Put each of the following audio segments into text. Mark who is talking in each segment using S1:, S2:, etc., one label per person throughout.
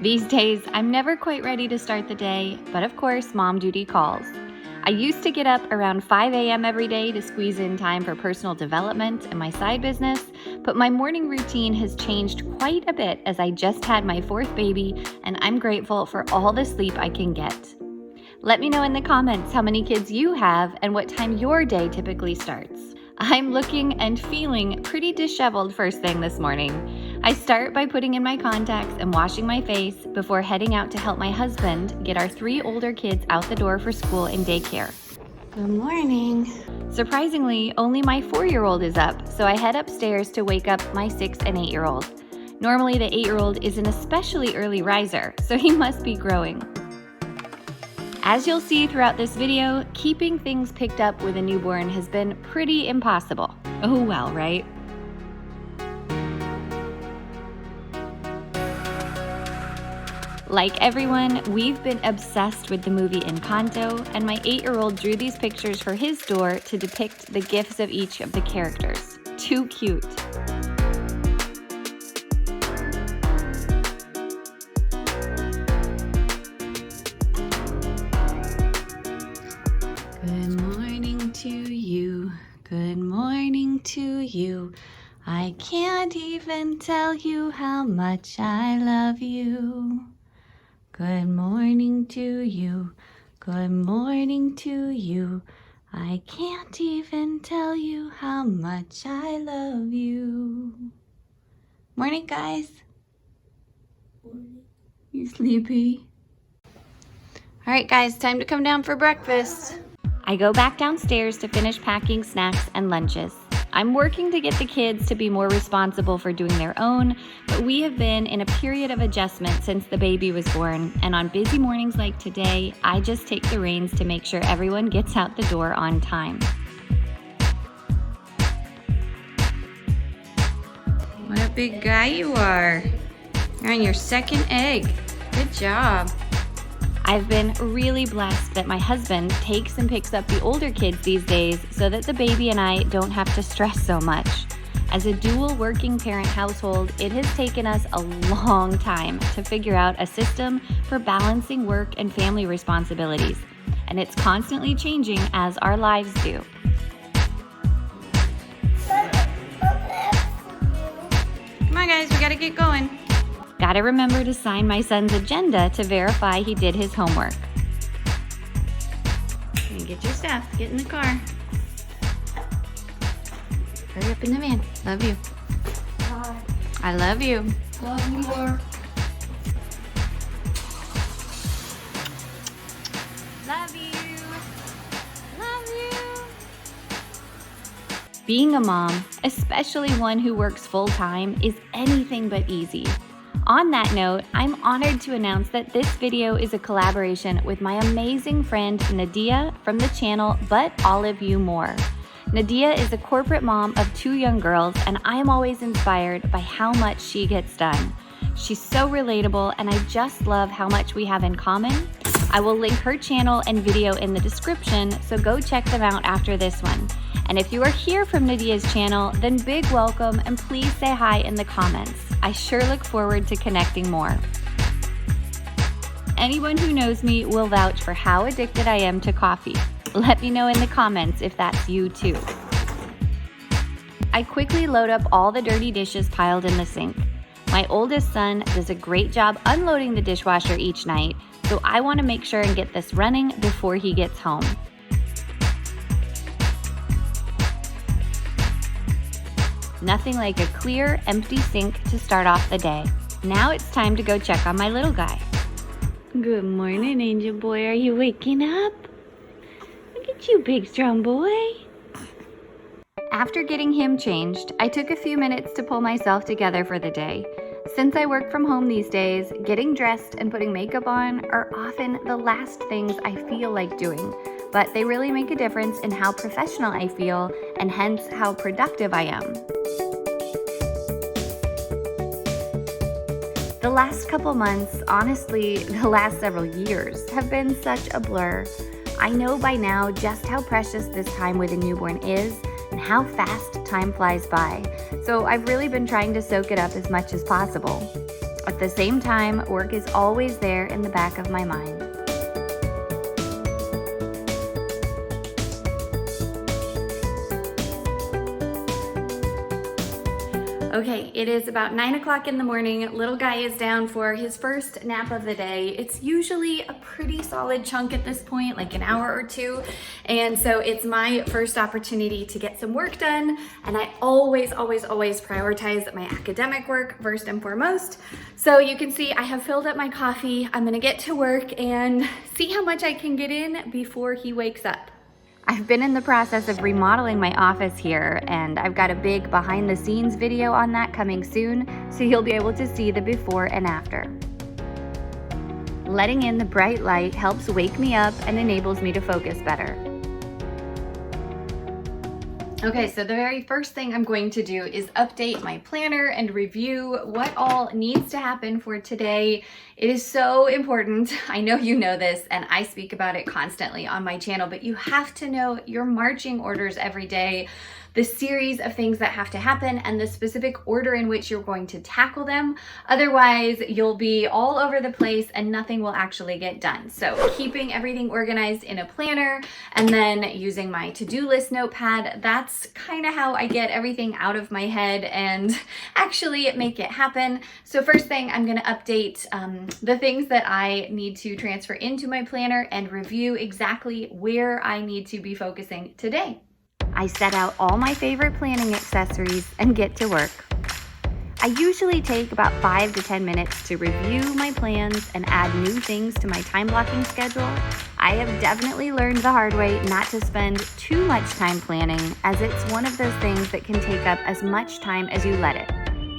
S1: These days, I'm never quite ready to start the day, but of course, mom duty calls. I used to get up around 5 a.m. every day to squeeze in time for personal development and my side business, but my morning routine has changed quite a bit as I just had my fourth baby, and I'm grateful for all the sleep I can get. Let me know in the comments how many kids you have and what time your day typically starts. I'm looking and feeling pretty disheveled first thing this morning. I start by putting in my contacts and washing my face before heading out to help my husband get our 3 older kids out the door for school and daycare. Good morning. Surprisingly, only my 4-year-old is up, so I head upstairs to wake up my 6 and 8-year-old. Normally the 8-year-old is an especially early riser, so he must be growing. As you'll see throughout this video, keeping things picked up with a newborn has been pretty impossible. Oh well, right? Like everyone, we've been obsessed with the movie Encanto, and my 8-year-old drew these pictures for his door to depict the gifts of each of the characters. Too cute. Good morning to you, good morning to you. I can't even tell you how much I love you. Good morning to you, good morning to you. I can't even tell you how much I love you. Morning, guys. Morning. You sleepy? All right, guys, time to come down for breakfast. I go back downstairs to finish packing snacks and lunches. I'm working to get the kids to be more responsible for doing their own, but we have been in a period of adjustment since the baby was born, and on busy mornings like today, I just take the reins to make sure everyone gets out the door on time. What a big guy you are. You're on your second egg. Good job. I've been really blessed that my husband takes and picks up the older kids these days so that the baby and I don't have to stress so much. As a dual working parent household, it has taken us a long time to figure out a system for balancing work and family responsibilities, and it's constantly changing as our lives do. Come on, guys, we gotta get going. Gotta remember to sign my son's agenda to verify he did his homework. And get your stuff, get in the car. Hurry up in the van. Love you.
S2: Bye.
S1: I love you.
S2: Love you more.
S1: Love you. Love you. Being a mom, especially one who works full-time, is anything but easy. On that note, I'm honored to announce that this video is a collaboration with my amazing friend Nadia from the channel But All of You More. Nadia is a corporate mom of 2 young girls, and I'm always inspired by how much she gets done. She's so relatable, and I just love how much we have in common. I will link her channel and video in the description, so go check them out after this one. And if you are here from Nadia's channel, then big welcome, and please say hi in the comments. I sure look forward to connecting more. Anyone who knows me will vouch for how addicted I am to coffee. Let me know in the comments if that's you too. I quickly load up all the dirty dishes piled in the sink. My oldest son does a great job unloading the dishwasher each night, so I want to make sure and get this running before he gets home. Nothing like a clear, empty sink to start off the day. Now it's time to go check on my little guy. Good morning, angel boy. Are you waking up? Look at you, big strong boy. After getting him changed, I took a few minutes to pull myself together for the day. Since I work from home these days, getting dressed and putting makeup on are often the last things I feel like doing, but they really make a difference in how professional I feel and hence how productive I am. The last couple months, honestly, the last several years, have been such a blur. I know by now just how precious this time with a newborn is and how fast time flies by, so I've really been trying to soak it up as much as possible. At the same time, work is always there in the back of my mind. Okay, it is about 9 o'clock in the morning. Little guy is down for his first nap of the day. It's usually a pretty solid chunk at this point, like an hour or two. And so it's my first opportunity to get some work done. And I always prioritize my academic work first and foremost. So you can see I have filled up my coffee. I'm gonna get to work and see how much I can get in before he wakes up. I've been in the process of remodeling my office here, and I've got a big behind the scenes video on that coming soon, so you'll be able to see the before and after. Letting in the bright light helps wake me up and enables me to focus better. Okay, so the very first thing I'm going to do is update my planner and review what all needs to happen for today. It is so important. I know you know this, and I speak about it constantly on my channel, but you have to know your marching orders every day, the series of things that have to happen, and the specific order in which you're going to tackle them. Otherwise, you'll be all over the place and nothing will actually get done. So keeping everything organized in a planner and then using my to-do list notepad, that's kind of how I get everything out of my head and actually make it happen. So first thing, I'm going to update the things that I need to transfer into my planner and review exactly where I need to be focusing today. I set out all my favorite planning accessories and get to work. I usually take about 5 to 10 minutes to review my plans and add new things to my time blocking schedule. I have definitely learned the hard way not to spend too much time planning, as it's one of those things that can take up as much time as you let it.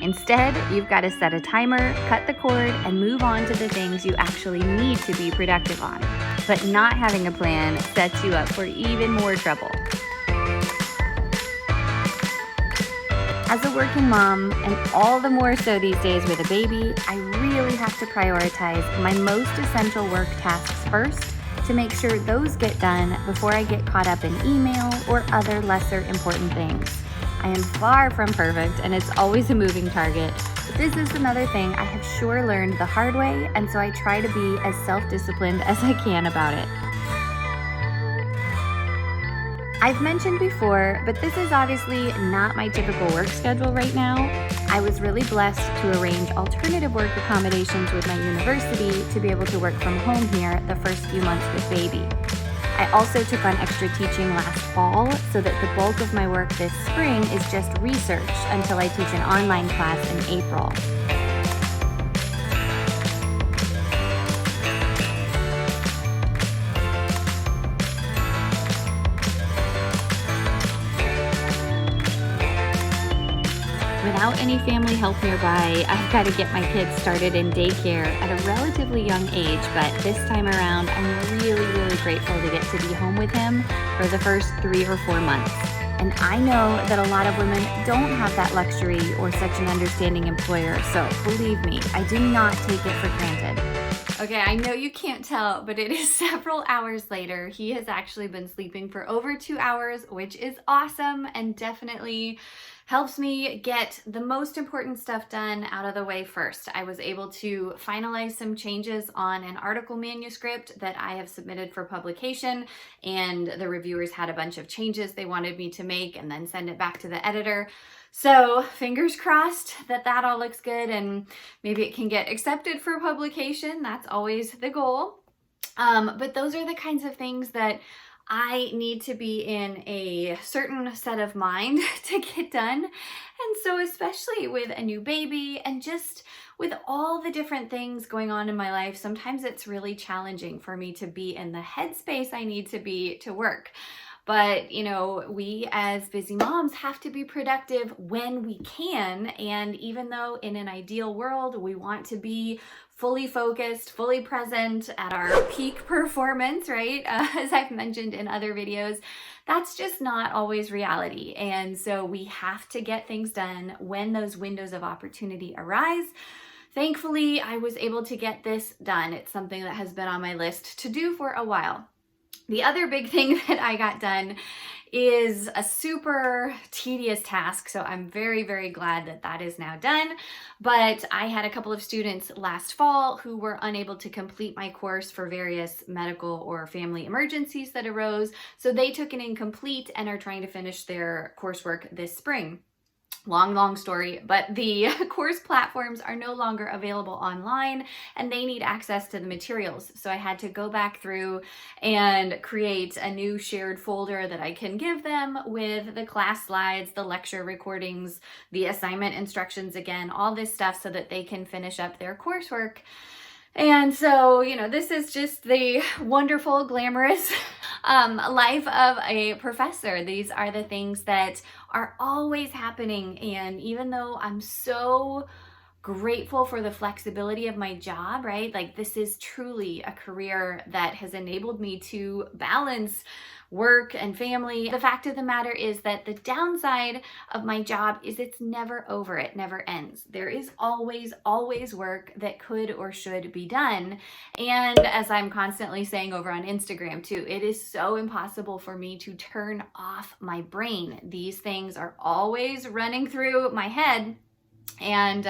S1: Instead, you've got to set a timer, cut the cord, and move on to the things you actually need to be productive on. But not having a plan sets you up for even more trouble. As a working mom, and all the more so these days with a baby, I really have to prioritize my most essential work tasks first to make sure those get done before I get caught up in email or other lesser important things. I am far from perfect, and it's always a moving target, but this is another thing I have sure learned the hard way, and so I try to be as self-disciplined as I can about it. I've mentioned before, but this is obviously not my typical work schedule right now. I was really blessed to arrange alternative work accommodations with my university to be able to work from home here the first few months with baby. I also took on extra teaching last fall, so that the bulk of my work this spring is just research until I teach an online class in April. Without any family help nearby, I've got to get my kids started in daycare at a relatively young age, but this time around, I'm really grateful to get to be home with him for the first 3 or 4 months. And I know that a lot of women don't have that luxury or such an understanding employer, so believe me, I do not take it for granted. Okay, I know you can't tell, but it is several hours later. He has actually been sleeping for over 2 hours, which is awesome and definitely helps me get the most important stuff done out of the way first. I was able to finalize some changes on an article manuscript that I have submitted for publication, and the reviewers had a bunch of changes they wanted me to make and then send it back to the editor. So fingers crossed that that all looks good and maybe it can get accepted for publication. That's always the goal. But those are the kinds of things that I need to be in a certain set of mind to get done. And so especially with a new baby and just with all the different things going on in my life, sometimes it's really challenging for me to be in the headspace I need to be to work. But, you know, we as busy moms have to be productive when we can. And even though in an ideal world, we want to be fully focused, fully present at our peak performance, right? As I've mentioned in other videos, that's just not always reality. And so we have to get things done when those windows of opportunity arise. Thankfully, I was able to get this done. It's something that has been on my list to do for a while. The other big thing that I got done is a super tedious task, so I'm very, very glad that that is now done. But I had a couple of students last fall who were unable to complete my course for various medical or family emergencies that arose, so they took an incomplete and are trying to finish their coursework this spring. Long story, but the course platforms are no longer available online and they need access to the materials. So I had to go back through and create a new shared folder that I can give them with the class slides, the lecture recordings, the assignment instructions, again, all this stuff so that they can finish up their coursework. And so, this is just the wonderful, glamorous life of a professor. These are the things that are always happening. And even though I'm so grateful for the flexibility of my job, right? Like, this is truly a career that has enabled me to balance work and family. The fact of the matter is that the downside of my job is it's never over. It never ends. There is always work that could or should be done. And as I'm constantly saying over on Instagram too, it is so impossible for me to turn off my brain. These things are always running through my head. And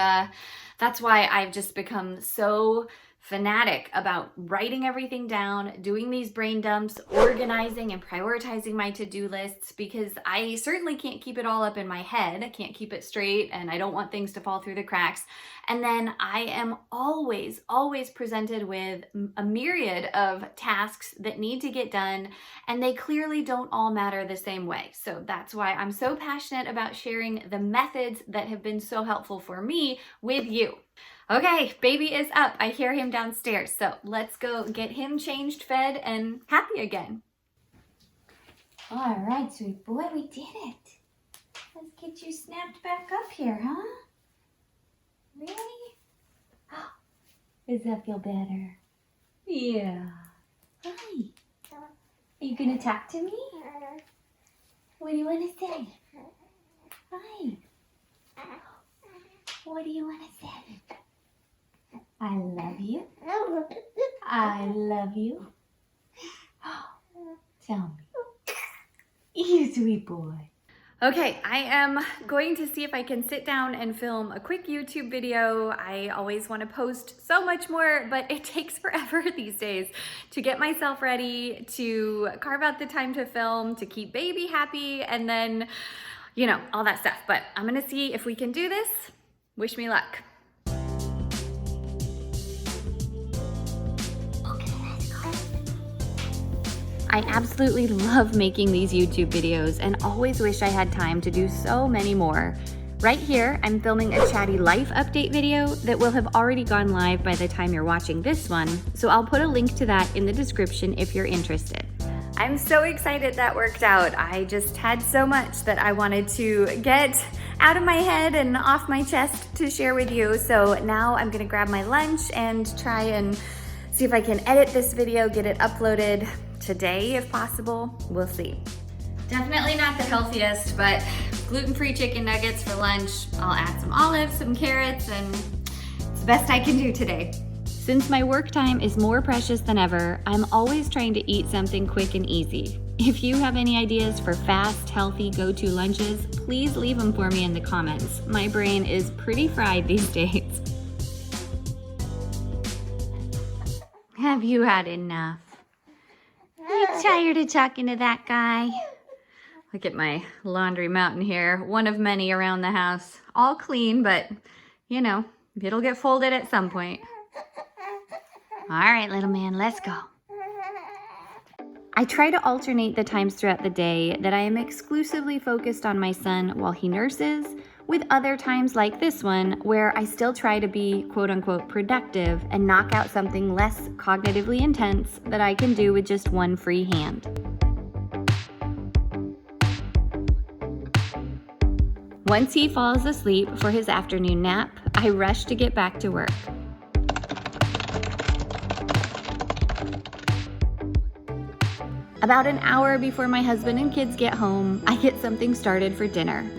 S1: that's why I've just become so fanatic about writing everything down, doing these brain dumps, organizing and prioritizing my to-do lists, because I certainly can't keep it all up in my head. I can't keep it straight, and I don't want things to fall through the cracks. And then I am always presented with a myriad of tasks that need to get done, and they clearly don't all matter the same way. So that's why I'm so passionate about sharing the methods that have been so helpful for me with you. Okay, baby is up. I hear him downstairs. So let's go get him changed, fed, and happy again.
S2: All right, sweet boy, we did it. Let's get you snapped back up here, huh? Really? Does that feel better? Yeah. Hi. Are you going to talk to me? What do you want to say? Hi. What do you want to say? I love you. I love you. Tell me. You sweet boy.
S1: Okay, I am going to see if I can sit down and film a quick YouTube video. I always want to post so much more, but it takes forever these days to get myself ready, to carve out the time to film, to keep baby happy, and then, all that stuff. But I'm going to see if we can do this. Wish me luck. I absolutely love making these YouTube videos and always wish I had time to do so many more. Right here, I'm filming a Chatty Life update video that will have already gone live by the time you're watching this one, so I'll put a link to that in the description if you're interested. I'm so excited that worked out. I just had so much that I wanted to get out of my head and off my chest to share with you, so now I'm gonna grab my lunch and try and see if I can edit this video, get it uploaded today if possible. We'll see. Definitely not the healthiest, but gluten-free chicken nuggets for lunch. I'll add some olives, some carrots, and it's the best I can do today. Since my work time is more precious than ever, I'm always trying to eat something quick and easy. If you have any ideas for fast, healthy go-to lunches, please leave them for me in the comments. My brain is pretty fried these days. Have you had enough? Are you tired of talking to that guy? Look at my laundry mountain here. One of many around the house. All clean, but, it'll get folded at some point. All right, little man, let's go. I try to alternate the times throughout the day that I am exclusively focused on my son while he nurses, with other times like this one where I still try to be quote-unquote productive and knock out something less cognitively intense that I can do with just one free hand. Once he falls asleep for his afternoon nap, I rush to get back to work. About an hour before my husband and kids get home, I get something started for dinner.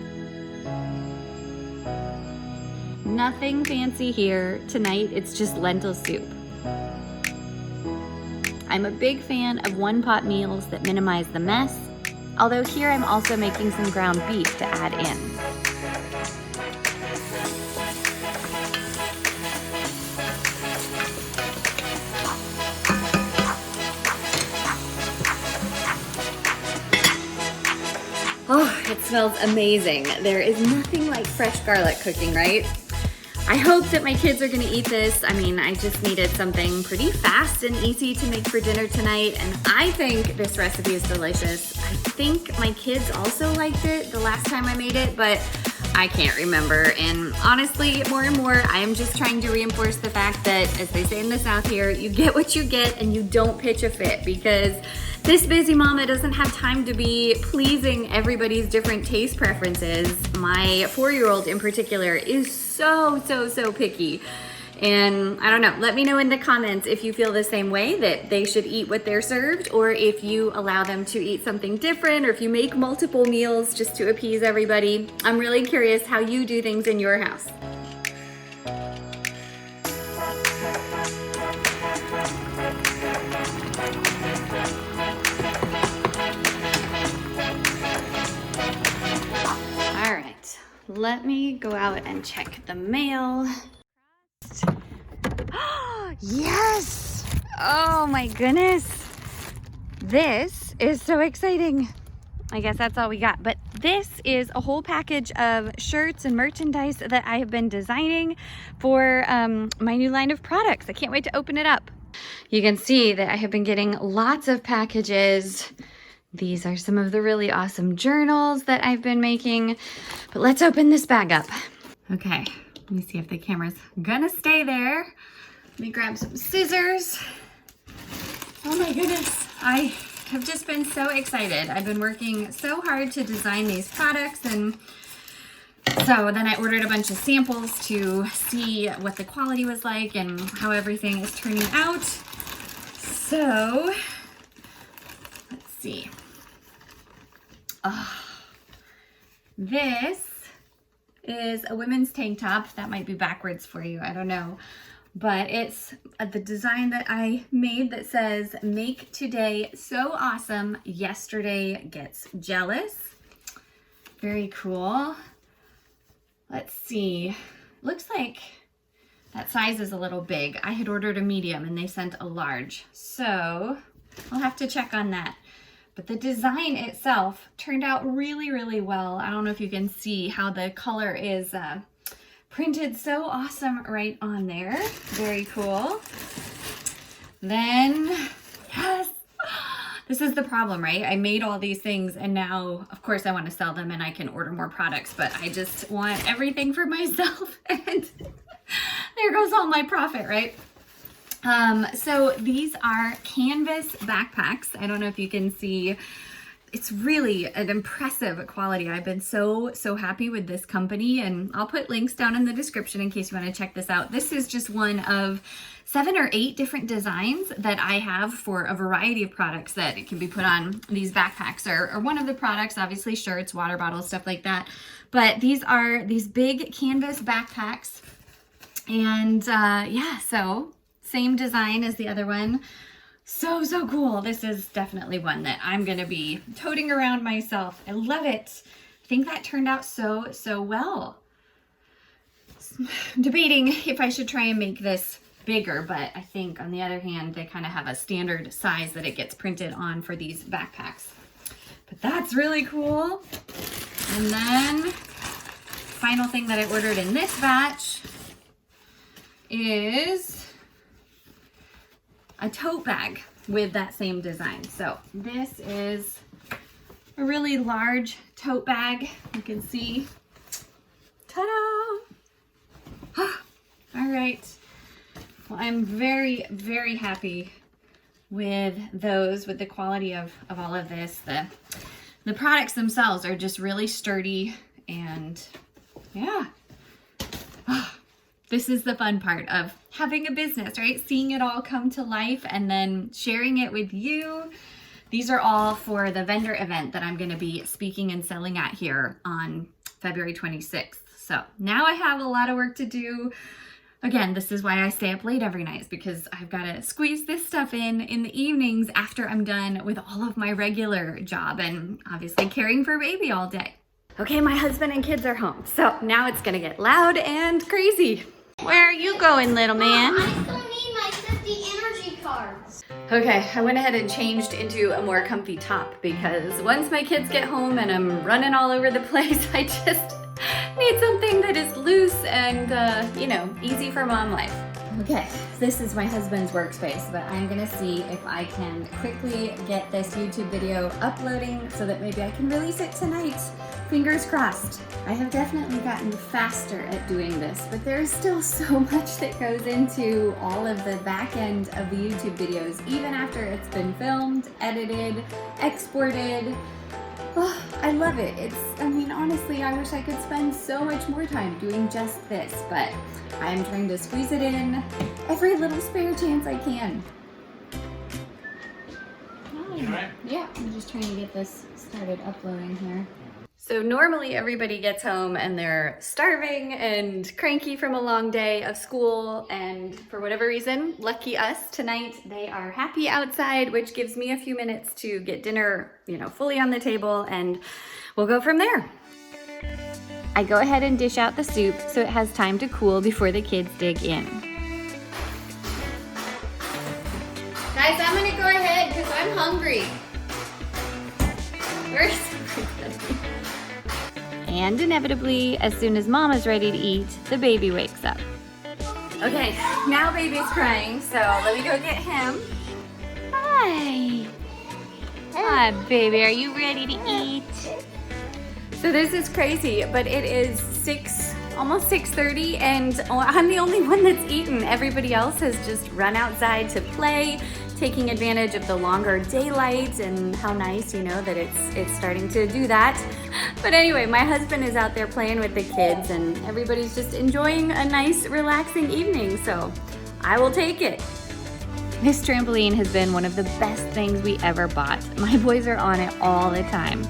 S1: Nothing fancy here. Tonight, it's just lentil soup. I'm a big fan of one-pot meals that minimize the mess, Although here I'm also making some ground beef to add in. Oh, it smells amazing. There is nothing like fresh garlic cooking, right? I hope that my kids are gonna eat this. I mean, I just needed something pretty fast and easy to make for dinner tonight, and I think this recipe is delicious. I think my kids also liked it the last time I made it, but I can't remember. And honestly, more and more, I am just trying to reinforce the fact that, as they say in the South here, you get what you get and you don't pitch a fit, because this busy mama doesn't have time to be pleasing everybody's different taste preferences. My 4-year-old in particular is so picky. And I don't know, let me know in the comments if you feel the same way, that they should eat what they're served, or if you allow them to eat something different, or if you make multiple meals just to appease everybody. I'm really curious how you do things in your house. All right, let me go out and check the mail. Yes! Oh my goodness. This is so exciting. I guess that's all we got. But this is a whole package of shirts and merchandise that I have been designing for my new line of products. I can't wait to open it up. You can see that I have been getting lots of packages. These are some of the really awesome journals that I've been making. But let's open this bag up. Okay, let me see if the camera's gonna stay there. Let me grab some scissors. Oh my goodness, I have just been so excited. I've been working so hard to design these products, and so then I ordered a bunch of samples to see what the quality was like and how everything is turning out. So, let's see. Oh, this is a women's tank top. That might be backwards for you, I don't know. But it's the design that I made that says, "Make today so awesome, yesterday gets jealous." Very cool. Let's see. Looks like that size is a little big. I had ordered a medium and they sent a large. So I'll have to check on that. But the design itself turned out really well. I don't know if you can see how the color is printed so awesome right on there. Very cool. Then, yes, this is the problem, right? I made all these things and now, of course, I want to sell them and I can order more products, but I just want everything for myself, and there goes all my profit, right? So these are canvas backpacks. I don't know if you can see. It's really an impressive quality. I've been so happy with this company, and I'll put links down in the description in case you want to check this out. This is just one of 7 or 8 different designs that I have for a variety of products that can be put on these backpacks, or one of the products, obviously shirts, water bottles, stuff like that. But these are these big canvas backpacks, and yeah, so same design as the other one. So cool. This is definitely one that I'm going to be toting around myself. I love it. I think that turned out so well. I'm debating if I should try and make this bigger, but I think on the other hand, they kind of have a standard size that it gets printed on for these backpacks. But that's really cool. And then final thing that I ordered in this batch is a tote bag with that same design. So this is a really large tote bag. You can see. Ta-da! All right. Well, I'm very happy with those, with the quality of all of this. The products themselves are just really sturdy, and yeah. This is the fun part of having a business, right? Seeing it all come to life and then sharing it with you. These are all for the vendor event that I'm going to be speaking and selling at here on February 26th. So now I have a lot of work to do. Again, this is why I stay up late every night, is because I've got to squeeze this stuff in the evenings after I'm done with all of my regular job and obviously caring for baby all day. Okay, my husband and kids are home, so now it's gonna get loud and crazy. Where are you going, little man?
S2: I still need my 50 energy cards.
S1: Okay, I went ahead and changed into a more comfy top because once my kids get home and I'm running all over the place, I just need something that is loose and, you know, easy for mom life. Okay, this is my husband's workspace, but I'm gonna see if I can quickly get this YouTube video uploading so that maybe I can release it tonight. Fingers crossed. I have definitely gotten faster at doing this, but there's still so much that goes into all of the back end of the YouTube videos, even after it's been filmed, edited, exported. Oh, I love it. I mean, honestly, I wish I could spend so much more time doing just this, but I'm trying to squeeze it in every little spare chance I can.
S3: You all right?
S1: Yeah, I'm just trying to get this started uploading here. So normally everybody gets home and they're starving and cranky from a long day of school, and for whatever reason, lucky us, tonight they are happy outside, which gives me a few minutes to get dinner, you know, fully on the table, and we'll go from there. I go ahead and dish out the soup so it has time to cool before the kids dig in. Guys, I'm gonna go ahead because I'm hungry. Where's everybody? And inevitably, as soon as mom is ready to eat, the baby wakes up. Okay, now baby's crying, so let me go get him. Hi. Hi, baby, are you ready to eat? So this is crazy, but it is almost 6:30, and I'm the only one that's eaten. Everybody else has just run outside to play, taking advantage of the longer daylight and how nice, you know, that it's starting to do that. But anyway, my husband is out there playing with the kids and everybody's just enjoying a nice, relaxing evening, so I will take it. This trampoline has been one of the best things we ever bought. My boys are on it all the time.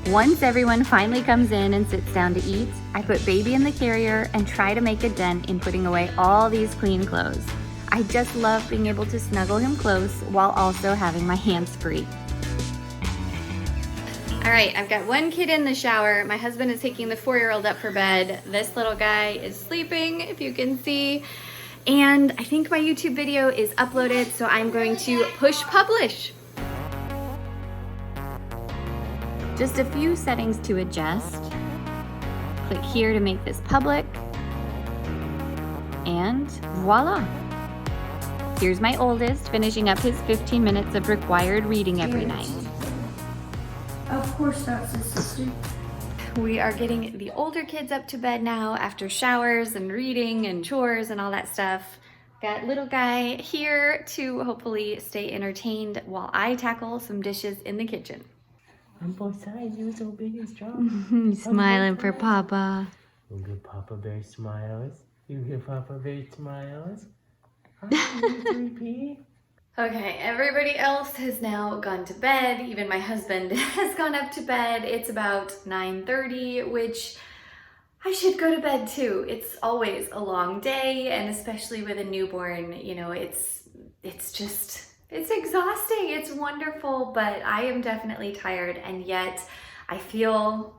S1: Once everyone finally comes in and sits down to eat, I put baby in the carrier and try to make a dent in putting away all these clean clothes. I just love being able to snuggle him close while also having my hands free. All right, I've got one kid in the shower. My husband is taking the 4-year-old up for bed. This little guy is sleeping, if you can see. And I think my YouTube video is uploaded, so I'm going to push publish. Just a few settings to adjust. Click here to make this public. And voila. Here's my oldest finishing up his 15 minutes of required reading every night.
S2: Of course that's his sister.
S1: We are getting the older kids up to bed now after showers and reading and chores and all that stuff. Got little guy here to hopefully stay entertained while I tackle some dishes in the kitchen.
S3: On both sides, you're so big and strong.
S1: He's smiling for Papa.
S3: You give Papa Bear smiles. You give Papa Bear smiles. Hi, Sleepy.
S1: Okay, everybody else has now gone to bed. Even my husband has gone up to bed. It's about 9:30, which I should go to bed too. It's always a long day, and especially with a newborn, you know, it's exhausting. It's wonderful, but I am definitely tired, and yet I feel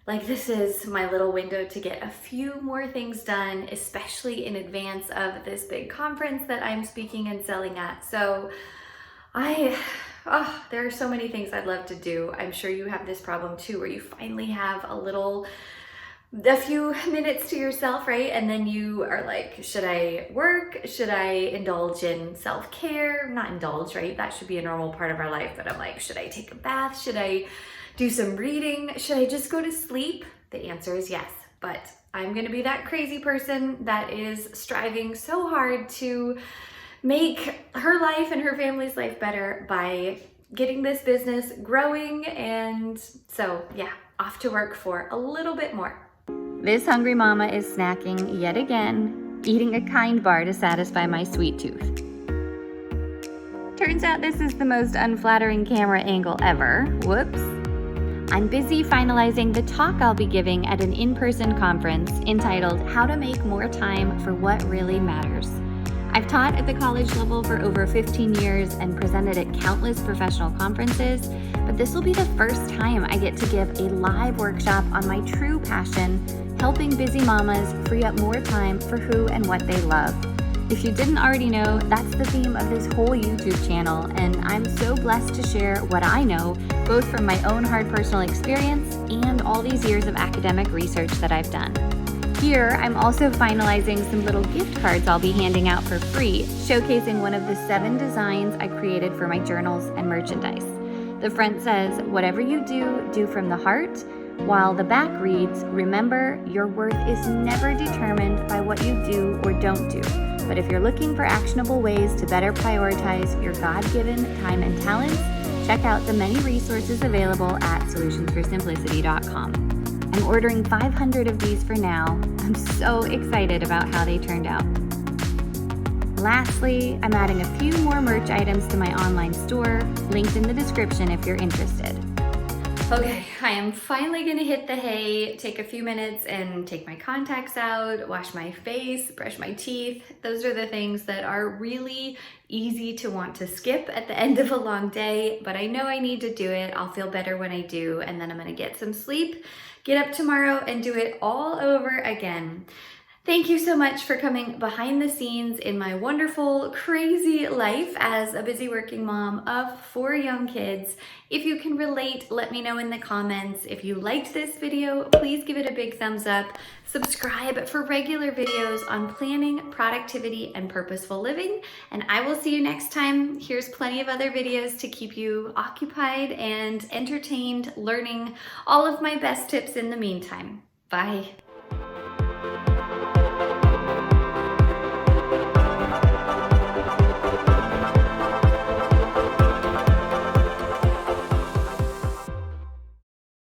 S1: like this is my little window to get a few more things done, especially in advance of this big conference that I'm speaking and selling at. So there are so many things I'd love to do. I'm sure you have this problem too, where you finally have a few minutes to yourself, right? And then you are like, should I work? Should I indulge in self-care? Not indulge, right? That should be a normal part of our life. But I'm like, should I take a bath? Should I do some reading? Should I just go to sleep? The answer is yes. But I'm gonna be that crazy person that is striving so hard to make her life and her family's life better by getting this business growing. And so yeah, off to work for a little bit more. This hungry mama is snacking yet again, eating a Kind bar to satisfy my sweet tooth. Turns out this is the most unflattering camera angle ever. Whoops. I'm busy finalizing the talk I'll be giving at an in-person conference entitled How to Make More Time for What Really Matters. I've taught at the college level for over 15 years and presented at countless professional conferences, but this will be the first time I get to give a live workshop on my true passion, helping busy mamas free up more time for who and what they love. If you didn't already know, that's the theme of this whole YouTube channel, and I'm so blessed to share what I know, both from my own hard personal experience and all these years of academic research that I've done. Here, I'm also finalizing some little gift cards I'll be handing out for free, showcasing one of the 7 designs I created for my journals and merchandise. The front says, "Whatever you do, do from the heart," while the back reads, "Remember, your worth is never determined by what you do or don't do. But if you're looking for actionable ways to better prioritize your God-given time and talents, check out the many resources available at solutionsforsimplicity.com. I'm ordering 500 of these for now. I'm so excited about how they turned out. Lastly, I'm adding a few more merch items to my online store, linked in the description if you're interested. Okay, I am finally gonna hit the hay, take a few minutes and take my contacts out, wash my face, brush my teeth. Those are the things that are really easy to want to skip at the end of a long day, but I know I need to do it. I'll feel better when I do, and then I'm gonna get some sleep, get up tomorrow and do it all over again. Thank you so much for coming behind the scenes in my wonderful, crazy life as a busy working mom of 4 young kids. If you can relate, let me know in the comments. If you liked this video, please give it a big thumbs up. Subscribe for regular videos on planning, productivity, and purposeful living. And I will see you next time. Here's plenty of other videos to keep you occupied and entertained, learning all of my best tips in the meantime. Bye.